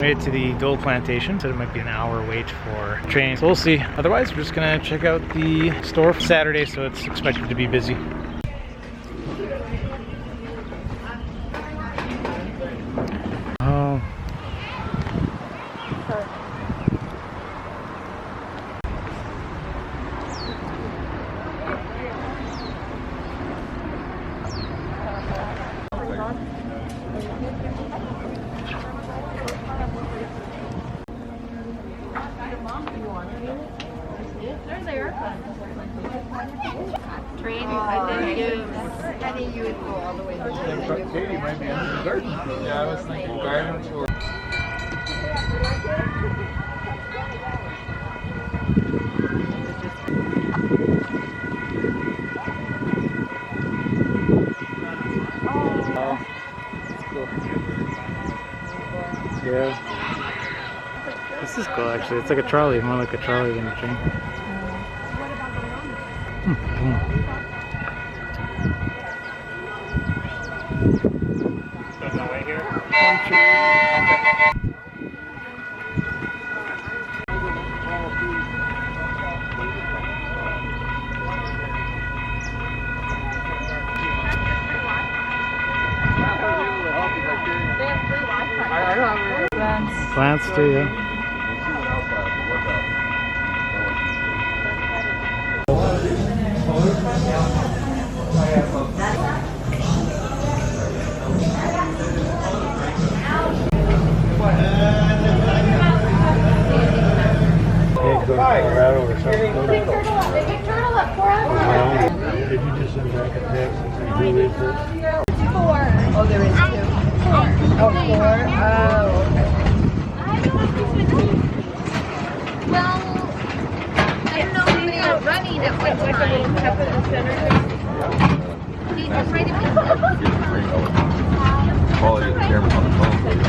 Made it to the Dole Plantation, so it might be an hour wait for train. So we'll see. Otherwise, we're just gonna check out the store for Saturday, so it's expected to be busy. Oh. Train, I think you would go all the way to Katie might be under the garden. Yeah, I was thinking garden tour. Oh, that's cool. Yeah. This is cool actually. It's like a trolley, more like a trolley than a train. Plants too, yeah. Big turtle up, 4 hours. Did you just send back a text and say who is this? 4. Oh, there is 2. 4. Oh, 4. Oh, okay. Well, I don't know how many are running at one time. He's afraid of me. Probably get the camera on the phone for you.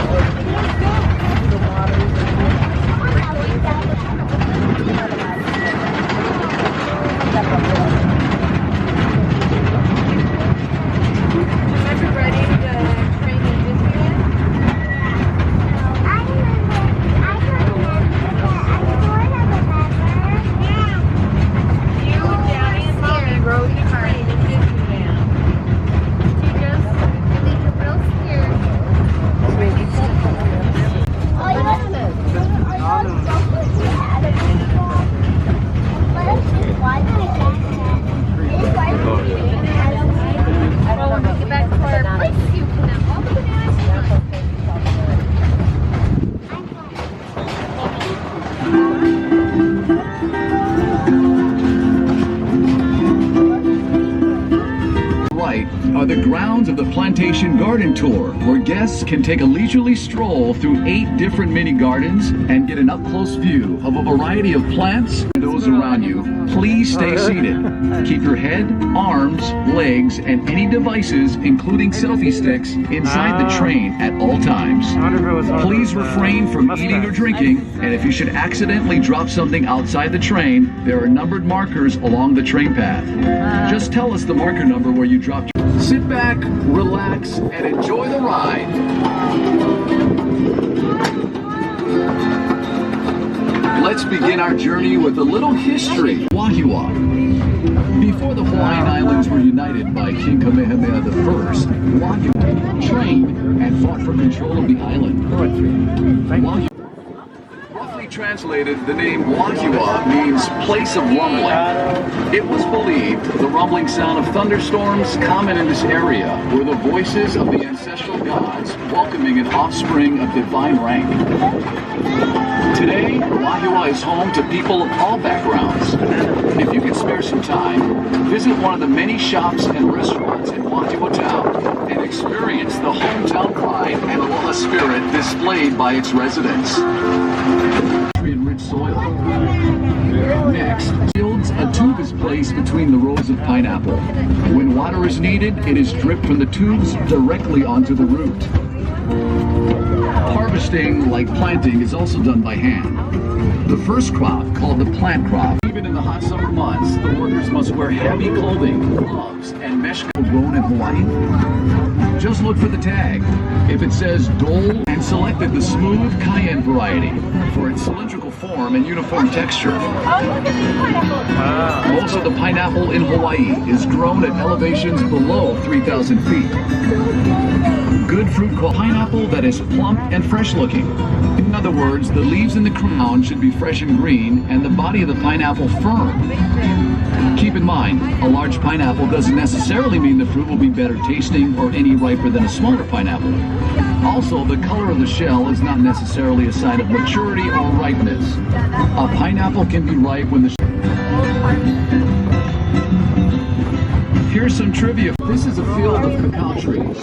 Are the grounds of the Plantation Garden Tour, where guests can take a leisurely stroll through 8 different mini gardens and get an up-close view of a variety of plants and those around you. Please stay seated. Keep your head, arms, legs, and any devices, including selfie sticks, inside the train at all times. Please refrain from eating or drinking, and if you should accidentally drop something outside the train, there are numbered markers along the train path. Just tell us the marker number where you dropped your... Sit back, relax, and enjoy the ride. Let's begin our journey with a little history. Wahiawa. Before the Hawaiian Islands were united by King Kamehameha I, Wahiawa trained and fought for control of the island. Roughly translated, the name Wahiawa means place of rumbling. It was believed the rumbling sound of thunderstorms common in this area were the voices of the ancestral gods welcoming an offspring of divine rank. Today, Wahiawa is home to people of all backgrounds. If you can spare some time, visit one of the many shops and restaurants in Wahiawa town and experience the hometown pride and aloha spirit displayed by its residents. Rich soil. Next, fields, a tube is placed between the rows of pineapple. When water is needed, it is dripped from the tubes directly onto the root. Harvesting, like planting, is also done by hand. The first crop, called the plant crop, Even in the hot summer months, the workers must wear heavy clothing, gloves, and mesh grown in Hawaii. Just look for the tag. If it says Dole, and selected the smooth cayenne variety for its cylindrical form and uniform texture. Most of the pineapple in Hawaii is grown at elevations below 3,000 feet. Good fruit called pineapple that is plump and fresh looking. In other words, the leaves in the crown should be fresh and green and the body of the pineapple firm. Keep in mind, a large pineapple doesn't necessarily mean the fruit will be better tasting or any riper than a smaller pineapple. Also, the color of the shell is not necessarily a sign of maturity or ripeness. A pineapple can be ripe when the Here's some trivia. This is a field of cacao trees.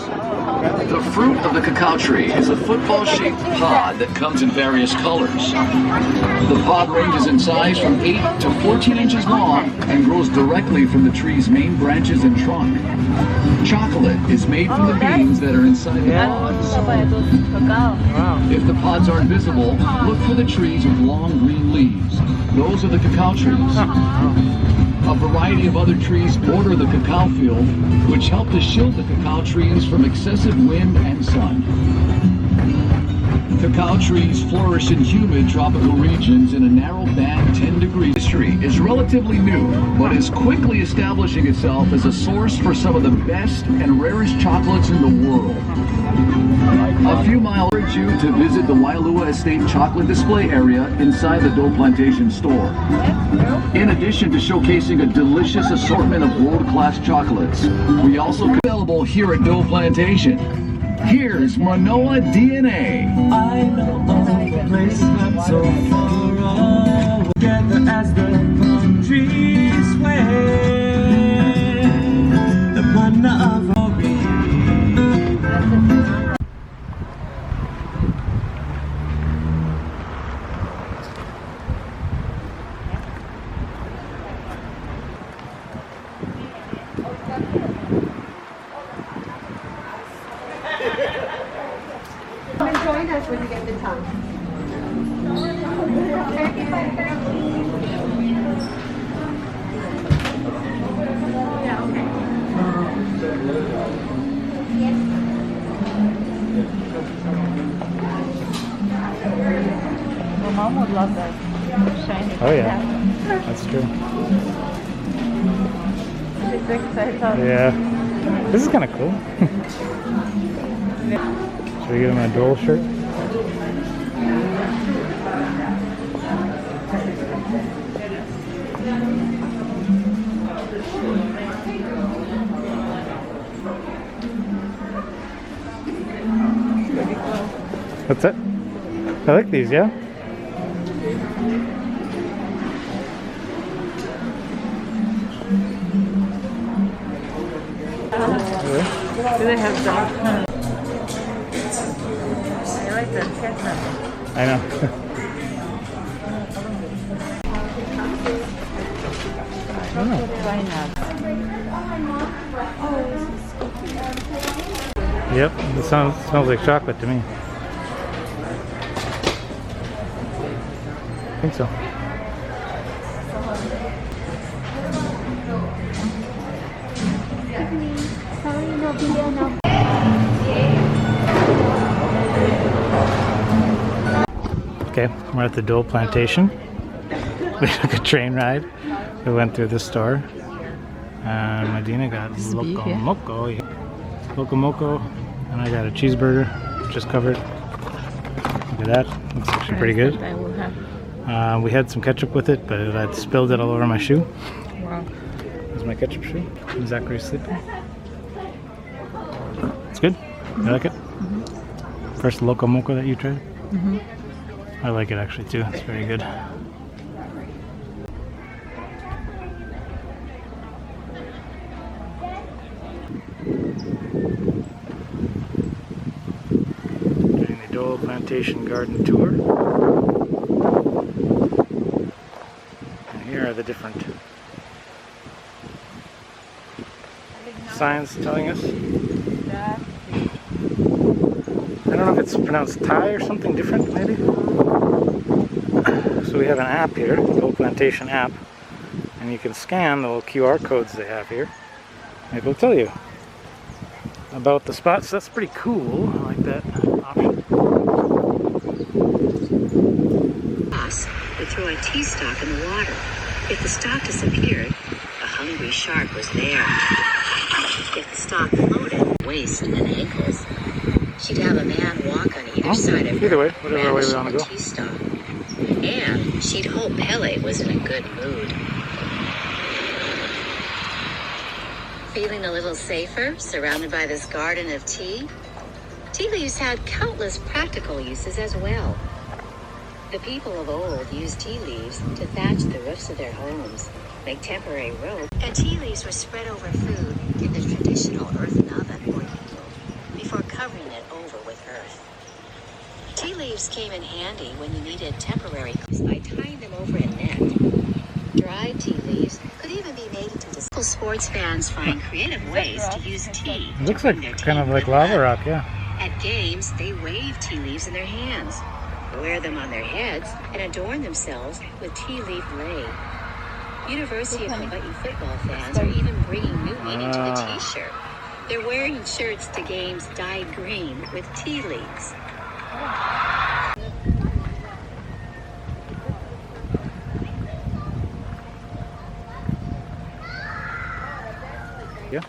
The fruit of the cacao tree is a football-shaped pod that comes in various colors. The pod ranges in size from 8 to 14 inches long and grows directly from the tree's main branches and trunk. Chocolate is made from the beans that are inside the pods. If the pods aren't visible, look for the trees with long green leaves. Those are the cacao trees. A variety of other trees border the cacao field, which help to shield the cacao trees from excessive wind and sun. Cacao trees flourish in humid tropical regions in a narrow band 10 degrees. History is relatively new, but is quickly establishing itself as a source for some of the best and rarest chocolates in the world. A few miles urge you to visit the Wailua Estate chocolate display area inside the Dole Plantation store. In addition to showcasing a delicious assortment of world-class chocolates, we also available here at Dole Plantation. Here's Manoa DNA. I know a place not so far away, together as the palm trees sway, the mana of Join us when you get the tongue. Yeah, okay. My mom would love that shiny. Oh yeah, that's true. She's excited. Yeah, this is kind of cool. Should we give him a Dole shirt? That's it? I like these, yeah? Do they have dark? I like the ketchup. I know. I don't know. Yep, it smells like chocolate to me. I think so. Okay, we're at the Dole Plantation. We took a train ride. We went through the store. Medina got Loco Moco. Loco Moco. And I got a cheeseburger, just covered. Look at that. Looks actually pretty good. We had some ketchup with it, but I'd spilled it all over my shoe. Wow. Here's my ketchup shoe. And Zachary's sleeping. It's good? You like it? First Loco Moco that you tried? I like it actually too. It's very good. Doing the Dole Plantation Garden Tour. And here are the different signs telling us. I don't know if it's pronounced Thai or something different, maybe. So we have an app here, the Dole Plantation app, and you can scan the little QR codes they have here. It'll tell you about the spots. That's pretty cool. I like that option. Would throw a tea stalk in the water. If the stalk disappeared, a hungry shark was there. If the stalk floated, waist and ankles, she'd have a man walk on either side of her. Either way, whatever way we want to go. Tea stalk. And she'd hope Pele was in a good mood. Feeling a little safer, surrounded by this garden of tea? Tea leaves had countless practical uses as well. The people of old used tea leaves to thatch the roofs of their homes, make temporary rope, and tea leaves were spread over food in the traditional earthen oven or heated before covering it over with earth. Tea leaves came in handy when you needed temporary clothes by tying them over a net. Dried tea leaves could even be made into disposable. Sports fans find creative ways to use tea. It looks like kind of like lava rock, yeah. At games, they wave tea leaves in their hands, wear them on their heads, and adorn themselves with tea leaf lei. University of Hawaii football fans are even bringing new meaning to the t-shirt. They're wearing shirts to games dyed green with tea leaves. Yeah.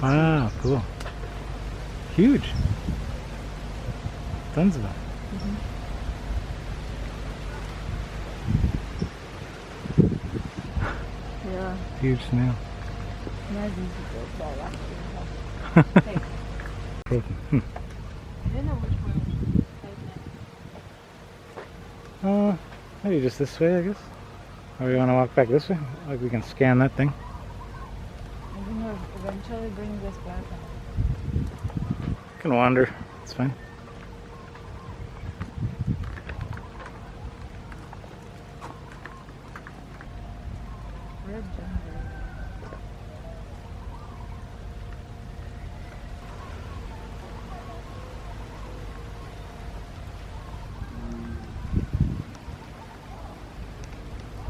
Wow, cool. Huge. Tons of them. Yeah. Huge snail. Imagine Cool. I don't know which way. Maybe just this way, I guess. Or we want to walk back this way? Like we can scan that thing. I'm gonna eventually bring this back. We can wander. It's fine. Red jungle.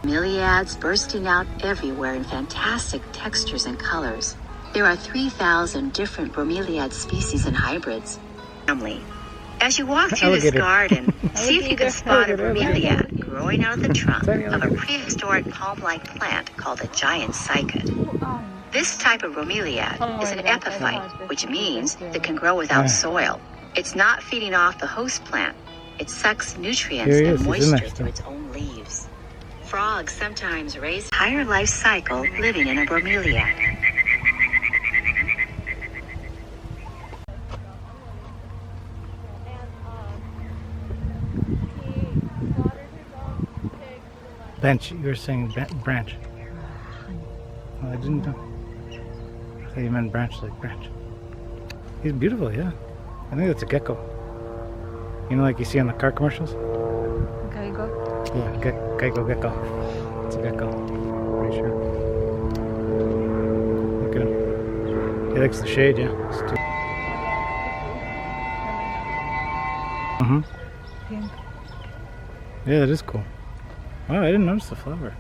Bromeliads bursting out everywhere in fantastic textures and colors. There are 3,000 different bromeliad species and hybrids. Family. As you walk through this garden, see if you can spot a bromeliad growing out of the trunk of a prehistoric palm-like plant called a giant cycad. This type of bromeliad is an epiphyte, which means it can grow without soil. It's not feeding off the host plant. It sucks nutrients and moisture through its own leaves. Frogs sometimes raise higher life cycle living in a bromeliad. Bench. You were saying branch. Oh, I didn't know. I thought you meant branch like branch. He's beautiful, yeah. I think that's a gecko. You know, like you see on the car commercials? Geigo? Yeah, gecko. It's a gecko. Pretty sure. Look at him. He likes the shade, yeah. Pink. Yeah, that is cool. Oh, I didn't notice the flower.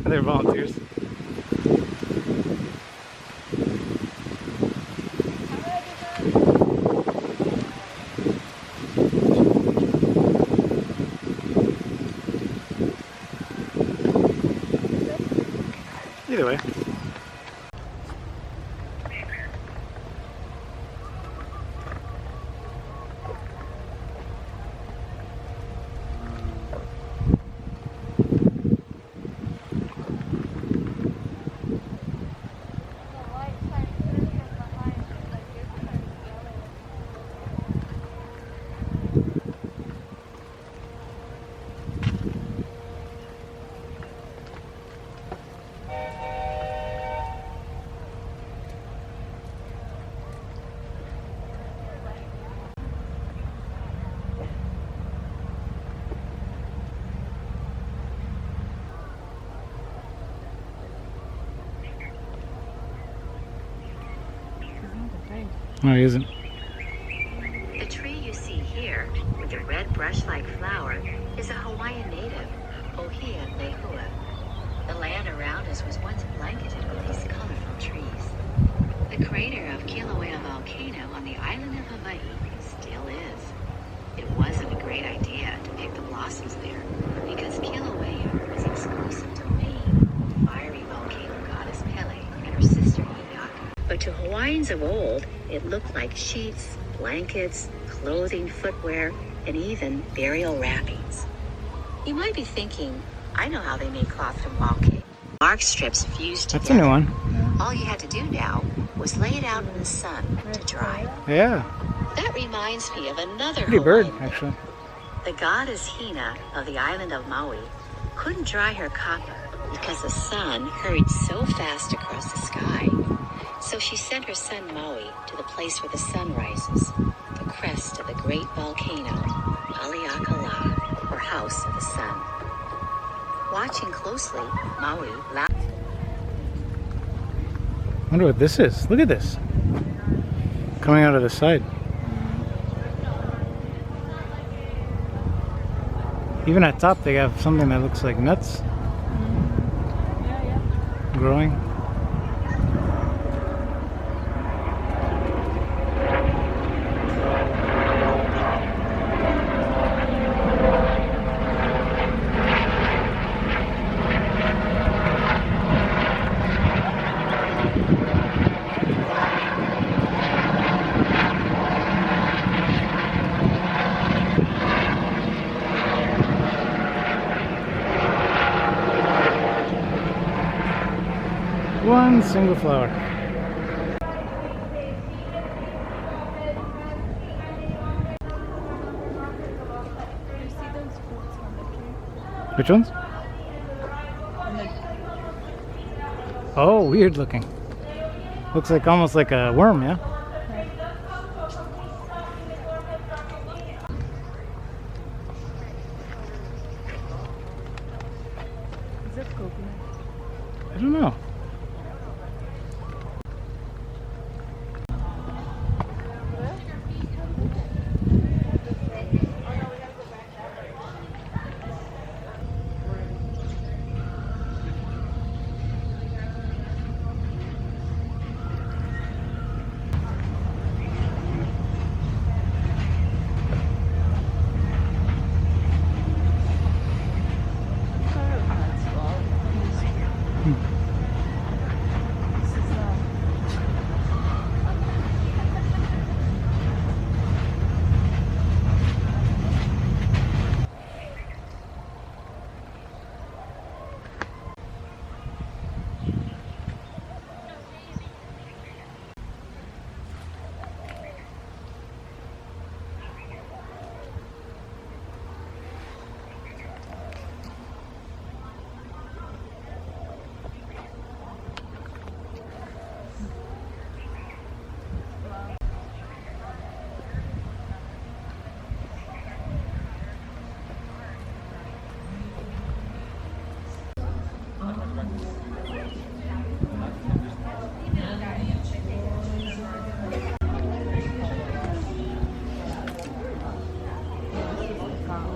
They're volunteers. Either way. No, he isn't. The tree you see here, with the red brush-like flower, is a Hawaiian native, Ohia lehua. The land around us was once blanketed with these colorful trees. The crater of Kilauea volcano on the island of Hawaii still is. It wasn't a great idea to pick the blossoms there, because Kilauea was exclusive to Maine, fiery volcano goddess Pele and her sister Inaka. But to Hawaiians of old, it looked like sheets, blankets, clothing, footwear, and even burial wrappings. You might be thinking, I know how they made cloth from wall cake. Bark strips fused That's together. a new one. All you had to do now was lay it out in the sun to dry. Yeah. That reminds me of another Pretty bird, Hawaiian myth. actually. The goddess Hina of the island of Maui couldn't dry her kapa because the sun hurried so fast across the sky. So she sent her son Maui to the place where the sun rises, the crest of the great volcano, Haleakala, or House of the Sun. Watching closely, Maui laughed. Wonder what this is. Look at this. Coming out of the side. Even at top they have something that looks like nuts. Growing. One single flower. You see those fruits on the tree? Which ones? Oh, weird looking. Looks like almost like a worm, yeah? Is that coconut? I don't know.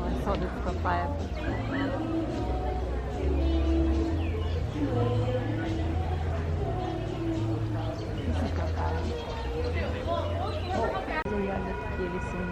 I saw this papaya. This is papaya. So yeah, that really soon